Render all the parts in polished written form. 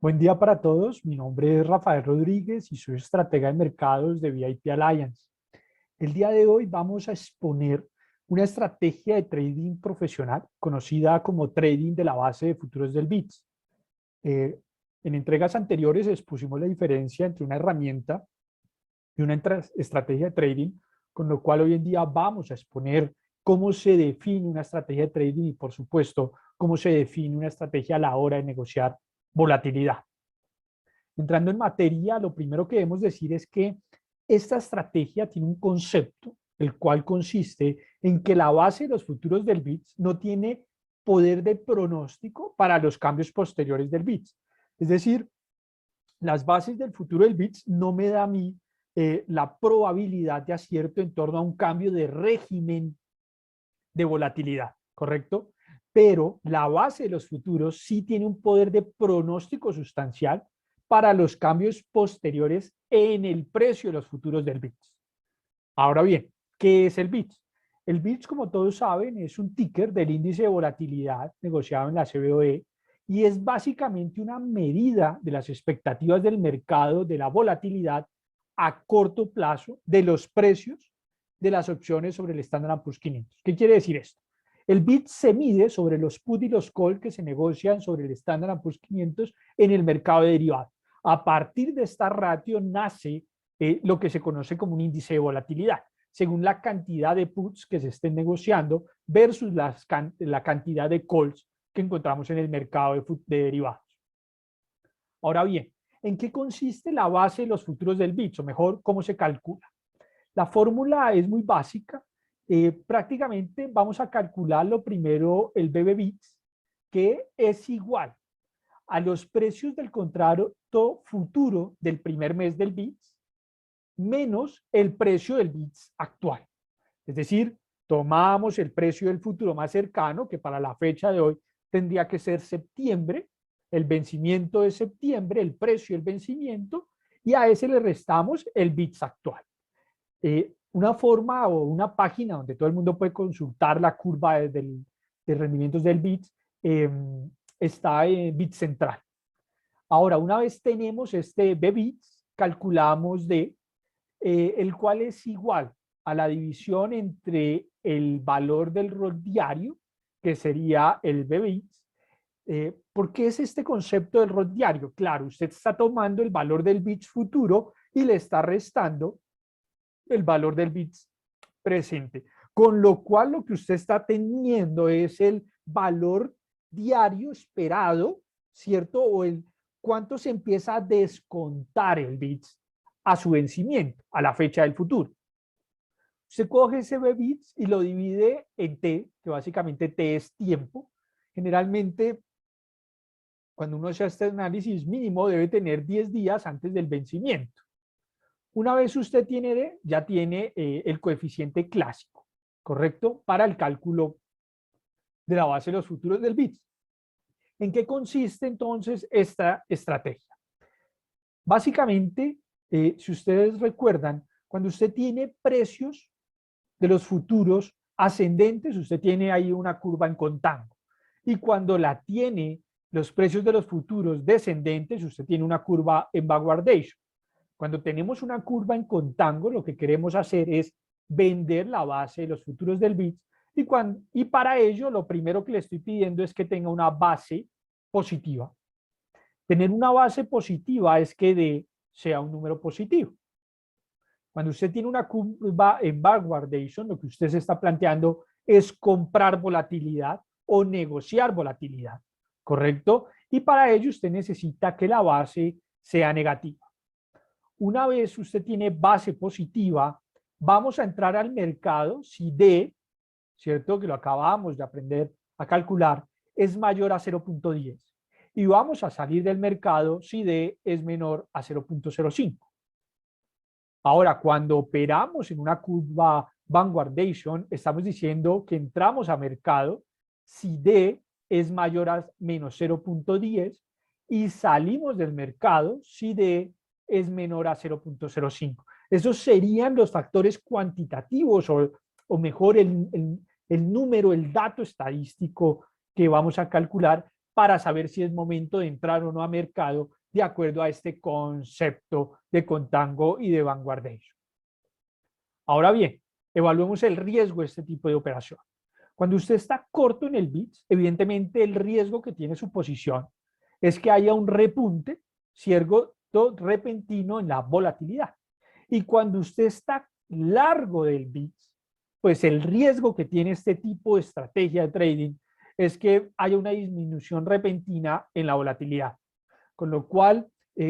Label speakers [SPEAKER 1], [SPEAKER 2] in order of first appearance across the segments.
[SPEAKER 1] Buen día para todos. Mi nombre es Rafael Rodríguez y soy estratega de mercados de VIP Alliance. El día de hoy vamos a exponer una estrategia de trading profesional conocida como trading de la base de futuros del VIX. Eh, en entregas anteriores expusimos la diferencia entre una herramienta y una estrategia de trading, con lo cual hoy en día vamos a exponer cómo se define una estrategia de trading y, por supuesto, cómo se define una estrategia a la hora de negociar volatilidad. Entrando en materia, lo primero que debemos decir es que esta estrategia tiene un concepto, el cual consiste en que la base de los futuros del VIX no tiene poder de pronóstico para los cambios posteriores del VIX. Es decir, las bases del futuro del VIX no me da a mí la probabilidad de acierto en torno a un cambio de régimen de volatilidad, ¿correcto? Pero la base de los futuros sí tiene un poder de pronóstico sustancial para los cambios posteriores en el precio de los futuros del VIX. Ahora bien, ¿qué es el VIX? El VIX, como todos saben, es un ticker del índice de volatilidad negociado en la CBOE y es básicamente una medida de las expectativas del mercado de la volatilidad a corto plazo de los precios de las opciones sobre el Standard & Poor's 500. ¿Qué quiere decir esto? El VIX se mide sobre los put y los call que se negocian sobre el Standard & Poor's 500 en el mercado de derivados. A partir de esta ratio nace lo que se conoce como un índice de volatilidad, según la cantidad de puts que se estén negociando versus la cantidad de calls que encontramos en el mercado de derivados. Ahora bien, ¿en qué consiste la base de los futuros del VIX? O mejor, ¿cómo se calcula? La fórmula es muy básica. Prácticamente vamos a calcular lo primero el BB-VIX, que es igual a los precios del contrato futuro del primer mes del VIX menos el precio del VIX actual. Es decir, tomamos el precio del futuro más cercano, que para la fecha de hoy tendría que ser septiembre, el vencimiento de septiembre, el precio del vencimiento, y a ese le restamos el VIX actual. Una forma o una página donde todo el mundo puede consultar la curva de rendimientos del VIX está en VIX Central. Ahora, una vez tenemos este BVIX, calculamos el cual es igual a la división entre el valor del ROT diario, que sería el BVIX. ¿Por qué es este concepto del ROT diario? Claro, usted está tomando el valor del VIX futuro y le está restando el valor del VIX presente. Con lo cual lo que usted está teniendo es el valor diario esperado, ¿cierto? O el cuánto se empieza a descontar el VIX a su vencimiento, a la fecha del futuro. Usted coge ese BVIX y lo divide en T, que básicamente T es tiempo. Generalmente, cuando uno hace este análisis mínimo, debe tener 10 días antes del vencimiento. Una vez usted tiene D, ya tiene el coeficiente clásico, ¿correcto? Para el cálculo de la base de los futuros del VIX. ¿En qué consiste entonces esta estrategia? Básicamente, si ustedes recuerdan, cuando usted tiene precios de los futuros ascendentes, usted tiene ahí una curva en contango. Y cuando la tiene los precios de los futuros descendentes, usted tiene una curva en backwardation. Cuando tenemos una curva en contango, lo que queremos hacer es vender la base de los futuros del VIX y para ello lo primero que le estoy pidiendo es que tenga una base positiva. Tener una base positiva es que D sea un número positivo. Cuando usted tiene una curva en backwardation, lo que usted se está planteando es comprar volatilidad o negociar volatilidad, ¿correcto? Y para ello usted necesita que la base sea negativa. Una vez usted tiene base positiva, vamos a entrar al mercado si D, ¿cierto? Que lo acabamos de aprender a calcular, es mayor a 0.10. Y vamos a salir del mercado si D es menor a 0.05. Ahora, cuando operamos en una curva backwardation, estamos diciendo que entramos a mercado si D es mayor a menos 0.10 y salimos del mercado si D es menor a 0.05. Esos serían los factores cuantitativos o mejor el número, el dato estadístico que vamos a calcular para saber si es momento de entrar o no a mercado de acuerdo a este concepto de contango y de vanguardation. Ahora bien, evaluemos el riesgo de este tipo de operación. Cuando usted está corto en el VIX, evidentemente el riesgo que tiene su posición es que haya un repunte cierto repentino en la volatilidad. Y cuando usted está largo del VIX, pues el riesgo que tiene este tipo de estrategia de trading es que haya una disminución repentina en la volatilidad. Con lo cual,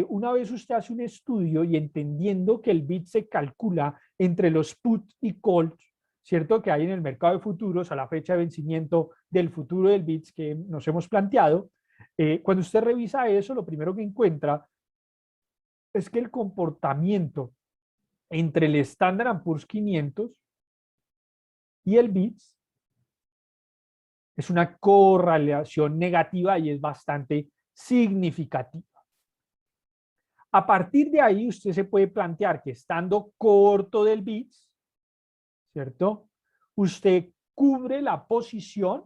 [SPEAKER 1] una vez usted hace un estudio y entendiendo que el VIX se calcula entre los put y calls, ¿cierto? Que hay en el mercado de futuros a la fecha de vencimiento del futuro del VIX que nos hemos planteado, cuando usted revisa eso, lo primero que encuentra es que el comportamiento entre el Standard & Poor's 500 y el VIX es una correlación negativa y es bastante significativa. A partir de ahí, usted se puede plantear que estando corto del VIX, ¿cierto? Usted cubre la posición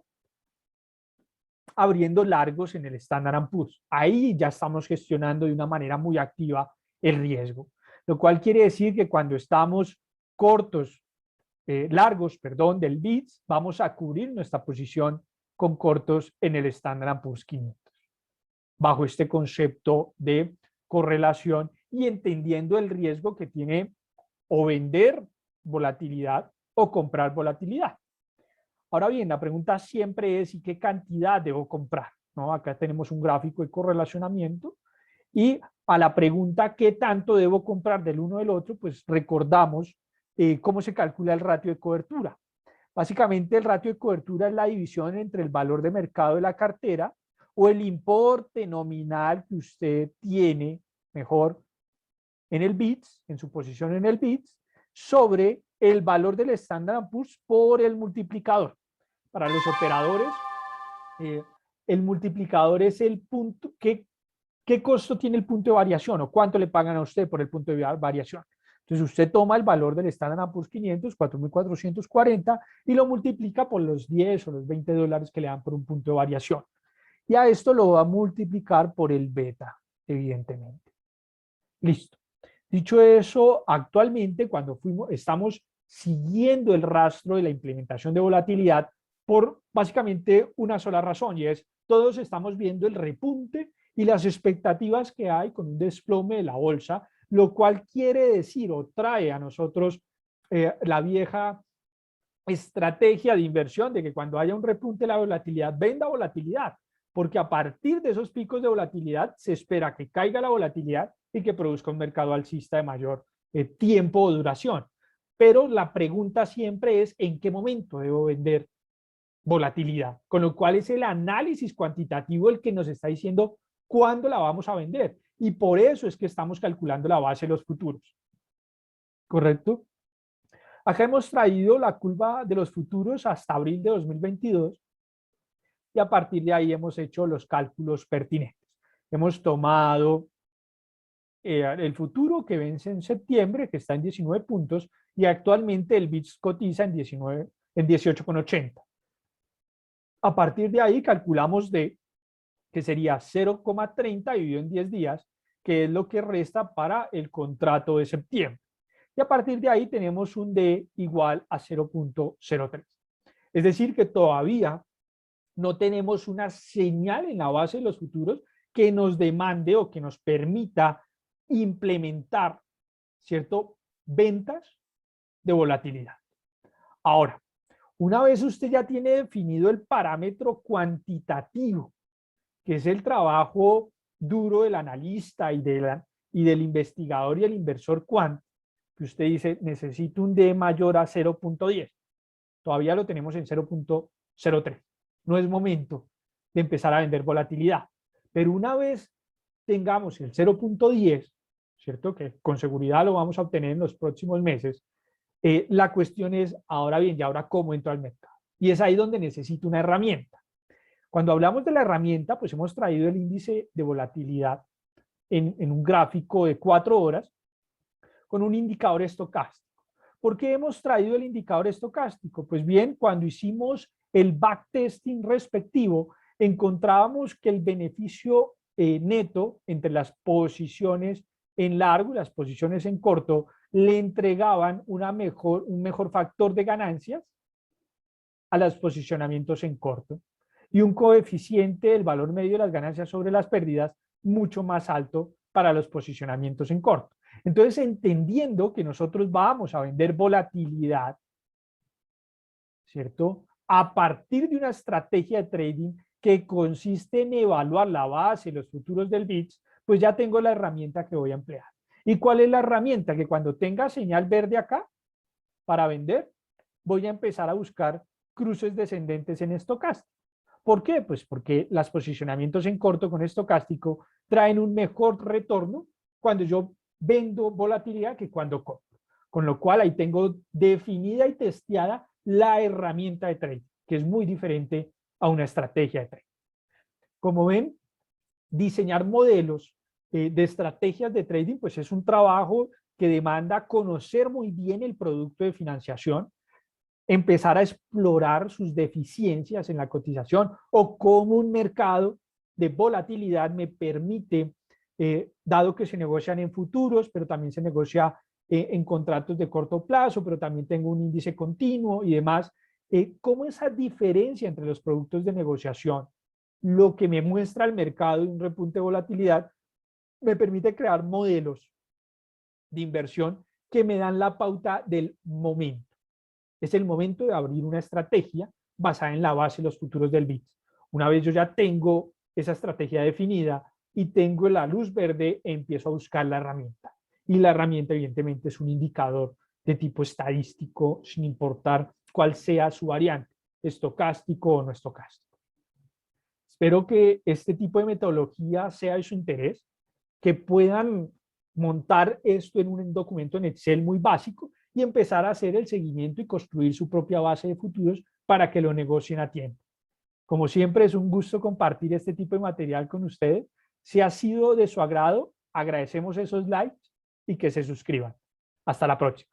[SPEAKER 1] abriendo largos en el Standard & Poor's. Ahí ya estamos gestionando de una manera muy activa el riesgo, lo cual quiere decir que cuando estamos largos, del VIX, vamos a cubrir nuestra posición con cortos en el Standard & Poor's 500, bajo este concepto de correlación y entendiendo el riesgo que tiene o vender volatilidad o comprar volatilidad. Ahora bien, la pregunta siempre es ¿y qué cantidad debo comprar? ¿No? Acá tenemos un gráfico de correlacionamiento y a la pregunta ¿qué tanto debo comprar del uno del otro? Pues recordamos cómo se calcula el ratio de cobertura. Básicamente el ratio de cobertura es la división entre el valor de mercado de la cartera o el importe nominal que usted tiene, mejor, en el VIX, en su posición en el VIX, sobre el valor del Standard & Poor's por el multiplicador. Para los operadores, el multiplicador es el punto, ¿qué costo tiene el punto de variación o cuánto le pagan a usted por el punto de variación? Entonces usted toma el valor del Standard & Poor's 500, 4.440, y lo multiplica por los 10 o los $20 que le dan por un punto de variación. Y a esto lo va a multiplicar por el beta, evidentemente. Listo. Dicho eso, actualmente cuando estamos siguiendo el rastro de la implementación de volatilidad por básicamente una sola razón, y es todos estamos viendo el repunte y las expectativas que hay con un desplome de la bolsa, lo cual quiere decir o trae a nosotros la vieja estrategia de inversión de que cuando haya un repunte de la volatilidad, venda volatilidad, porque a partir de esos picos de volatilidad se espera que caiga la volatilidad y que produzca un mercado alcista de mayor tiempo o duración. Pero la pregunta siempre es ¿en qué momento debo vender volatilidad? Con lo cual es el análisis cuantitativo el que nos está diciendo cuándo la vamos a vender. Y por eso es que estamos calculando la base de los futuros. ¿Correcto? Acá hemos traído la curva de los futuros hasta abril de 2022 y a partir de ahí hemos hecho los cálculos pertinentes. Hemos tomado el futuro que vence en septiembre, que está en 19 puntos, y actualmente el VIX cotiza en 18,80. A partir de ahí calculamos D, que sería 0,30 dividido en 10 días, que es lo que resta para el contrato de septiembre. Y a partir de ahí tenemos un D igual a 0,03. Es decir, que todavía no tenemos una señal en la base de los futuros que nos demande o que nos permita implementar, ¿cierto?, ventas de volatilidad. Ahora, una vez usted ya tiene definido el parámetro cuantitativo, que es el trabajo duro del analista y del investigador y el inversor quant, que usted dice, necesito un D mayor a 0,10. Todavía lo tenemos en 0,03. No es momento de empezar a vender volatilidad. Pero una vez tengamos el 0,10, ¿cierto? Que con seguridad lo vamos a obtener en los próximos meses. La cuestión es, ahora bien, ¿y ahora cómo entro al mercado? Y es ahí donde necesito una herramienta. Cuando hablamos de la herramienta, pues hemos traído el índice de volatilidad en un gráfico de 4 horas con un indicador estocástico. ¿Por qué hemos traído el indicador estocástico? Pues bien, cuando hicimos el backtesting respectivo, encontrábamos que el beneficio neto entre las posiciones en largo y las posiciones en corto le entregaban un mejor factor de ganancias a los posicionamientos en corto y un coeficiente del valor medio de las ganancias sobre las pérdidas mucho más alto para los posicionamientos en corto. Entonces, entendiendo que nosotros vamos a vender volatilidad, ¿cierto? A partir de una estrategia de trading que consiste en evaluar la base, los futuros del VIX, pues ya tengo la herramienta que voy a emplear. ¿Y cuál es la herramienta? Que cuando tenga señal verde acá para vender, voy a empezar a buscar cruces descendentes en estocástico. ¿Por qué? Pues porque los posicionamientos en corto con estocástico traen un mejor retorno cuando yo vendo volatilidad que cuando compro. Con lo cual ahí tengo definida y testeada la herramienta de trading, que es muy diferente a una estrategia de trading. Como ven, diseñar modelos de estrategias de trading, pues es un trabajo que demanda conocer muy bien el producto de financiación, empezar a explorar sus deficiencias en la cotización o cómo un mercado de volatilidad me permite, dado que se negocian en futuros, pero también se negocia en contratos de corto plazo, pero también tengo un índice continuo y demás, cómo esa diferencia entre los productos de negociación, lo que me muestra el mercado y un repunte de volatilidad, me permite crear modelos de inversión que me dan la pauta del momento. Es el momento de abrir una estrategia basada en la base de los futuros del VIX. Una vez yo ya tengo esa estrategia definida y tengo la luz verde, empiezo a buscar la herramienta. Y la herramienta evidentemente es un indicador de tipo estadístico, sin importar cuál sea su variante, estocástico o no estocástico. Espero que este tipo de metodología sea de su interés, que puedan montar esto en un documento en Excel muy básico y empezar a hacer el seguimiento y construir su propia base de futuros para que lo negocien a tiempo. Como siempre, es un gusto compartir este tipo de material con ustedes. Si ha sido de su agrado, agradecemos esos likes y que se suscriban. Hasta la próxima.